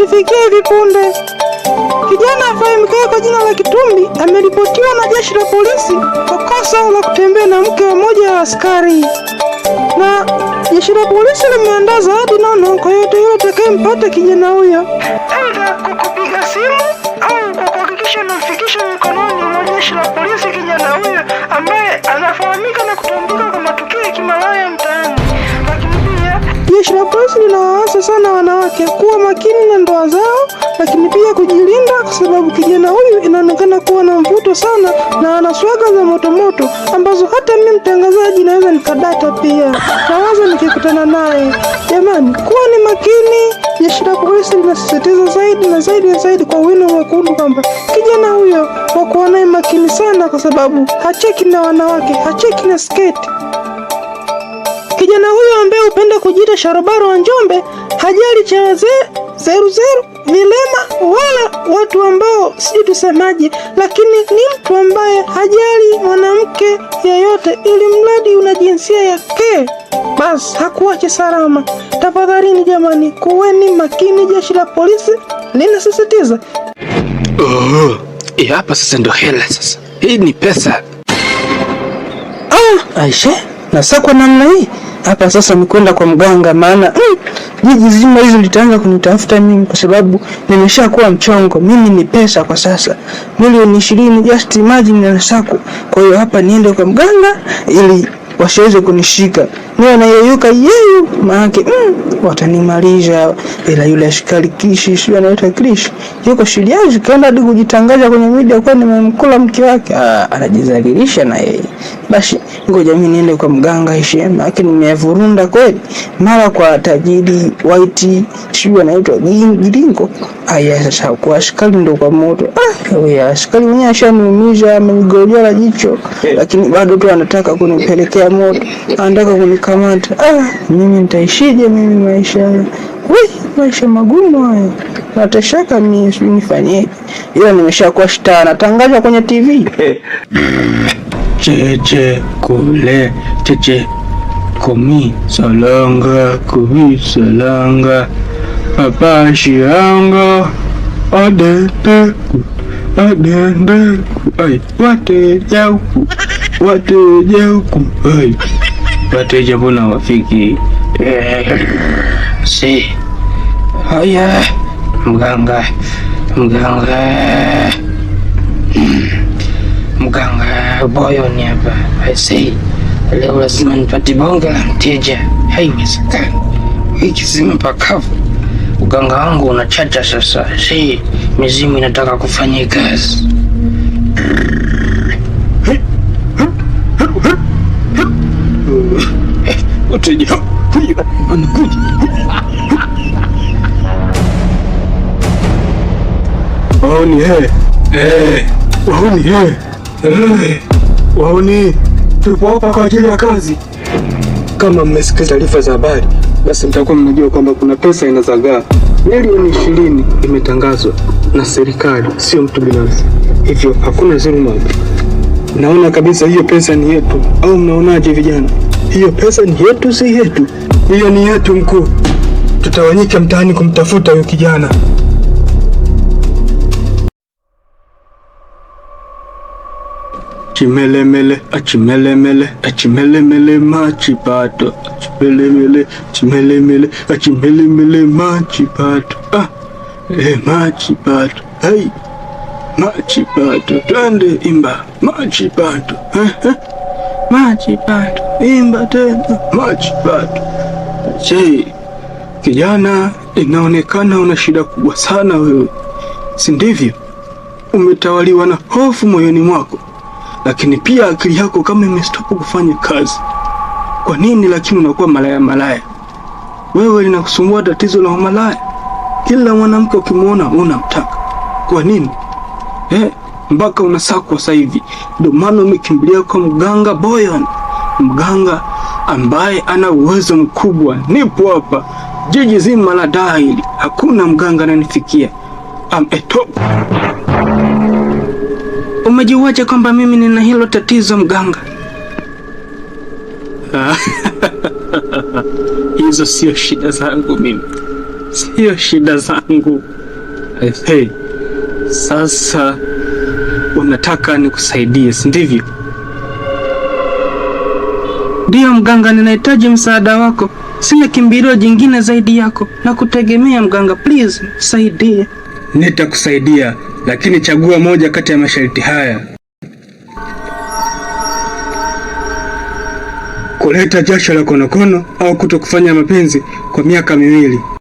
limetufikia hivi punde. Kijana afahamikaye kwa jina la Kitumbi ameripotiwa na jeshi la polisi kwa kosa la kutembea na mke wa mmoja wa askari, na jeshi la polisi limeandaa zawadi nono kwa yote yule atakayempata kijana huyo, aidha kwa kupiga simu au kwa kuhakikisha namfikisha mikononi mwa jeshi la polisi kijana huyo ambaye anafahamika na kutambulika kwa matukio ya kimalaya mtaani. Lakini pia jeshi la polisi linawaasa sana wanawake kuwa makini na ndoa zao, lakini pia kujilinda, kwa sababu kijana huyu inaonekana kuwa na mvuto sana na ana swaga za motomoto ambazo hata mimi mtangazaji naweza nikadata pia, nawaza nikikutana naye. Jamani, kuwa ni makini. Jeshi la polisi linasisitiza zaidi na zaidi na zaidi kwa wino mwekundu kwamba kijana huyo wakuwa naye makini sana, kwa sababu hacheki na wanawake, hacheki na sketi. Kijana huyo ambaye hupenda kujiita Sharobaro wa Njombe hajali cha wazee, zeruzeru, vilema wala watu ambao sijui tusemaje, lakini ni mtu ambaye hajali mwanamke yeyote, ili mradi una jinsia yake basi hakuache salama. Tafadhalini jamani, kuweni makini, jeshi la polisi linasisitiza. Hapa sasa ndio hela sasa. Hii ni pesa. Aisha, na sasa kwa namna hii hapa sasa ni kwenda kwa mganga, maana jiji zima hizo litaanza kunitafuta mimi kwa sababu nimeshakuwa mchongo. Mimi ni pesa kwa sasa, milioni 20, just imagine na sako. Kwa hiyo hapa niende kwa mganga ili wasiweze kunishika. Niwe na yeyuka yeyu, maana watanimaliza. Ila yule askari Kishi, sio anaitwa Krish, yuko shiliazi, kaenda hadi kujitangaza kwenye media kwa nimemkula mke wake. Anajizalilisha na yeye. Basi ngoja mimi niende kwa mganga heshima, lakini nimevurunda kweli. Mara kwa tajiri White, sio anaitwa Giringo. Haya sasa kwa askari ndo kwa moto. Wewe askari mwenyewe ashaniumiza, amenigojola jicho, lakini bado tu anataka kunipelekea moto, anataka kunikamata. Mimi nitaishije mimi maisha magumu haya. Natashaka mimi nifanyeje? Ila nimeshakuwa star, natangaza kwenye TV. Cheche kule, cheche kumi salanga, kumi salanga, papa shianga, adendeku, ay, wateja huku, ay, wateja mbona wafiki? Si haya, mganga boyo ni hapa. I say leo lazima nipate bonge la mteja. Haiwezekani hiki zima pakavu. Uganga wangu unachacha sasa. Si mizimu inataka kufanya kazi. Mteja anakuja. Waoni, tupo hapa kwa ajili ya kazi. Kama mmesikia taarifa za habari, basi mtakuwa mnajua kwamba kuna pesa inazagaa. Milioni 20 imetangazwa na serikali, sio mtu binafsi. Hivyo hakuna dhuluma. Naona kabisa hiyo pesa ni yetu. Au mnaonaje vijana? Hiyo pesa ni yetu, si yetu? Hiyo ni yetu mkuu. Tutawanyika mtaani kumtafuta huyo kijana. Chimelemele, achimelemele, achimelemele machipato, achimelemele, chimelemele, achimelemele machipato. Machipato, hey, machipato, twende imba, machipato, machipato, imba tena, machipato. Che, kijana, inaonekana una shida kubwa sana wewe, si ndivyo? Umetawaliwa na hofu moyoni mwako, lakini pia akili yako kama imestoka kufanya kazi. Kwa nini lakini unakuwa malaya? Wewe linakusumbua tatizo la malaya. Kila mwanamke ukimwona unamtaka. Kwa nini? Mpaka unasakwa sasa hivi. Ndio maana umekimbilia kwa mganga Boyon. Mganga ambaye ana uwezo mkubwa. Nipo hapa jiji zima la Daili. Hakuna mganga ananifikia. I'm a top. Umejiwaje kwamba mimi nina hilo tatizo mganga? Hizo sio shida zangu mimi. hiyo shida zangu. Hey, sasa unataka nikusaidie, si ndivyo? Ndio mganga, ninahitaji msaada wako. Sina kimbilio jingine zaidi yako na kutegemea mganga. Please, nisaidie. Nitakusaidia, lakini chagua moja kati ya masharti haya: kuleta jasho la konokono au kutokufanya mapenzi kwa miaka 2.